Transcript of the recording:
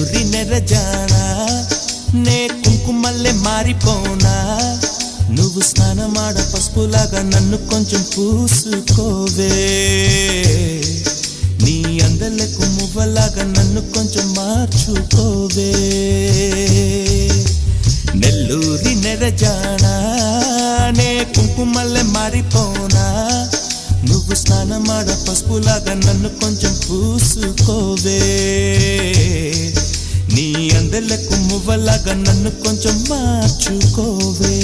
నెల్లూరి నెరజానా నే కుంకుమల్లే మారిపోనా నువ్వు స్నానమాడ పసుపులాగా నన్ను కొంచెం పూసుకోవే నీ అందలకు మువ్వలాగా నన్ను కొంచెం మార్చుకోవే నెల్లూరి నెరజానా నే కుంకుమల్లే మారిపోనా నువ్వు స్నానమాడ పసుపులాగా నన్ను కొంచెం పూసుకోవే నీ అందలకు మువ్వలాగా నన్ను కొంచెం మార్చుకోవే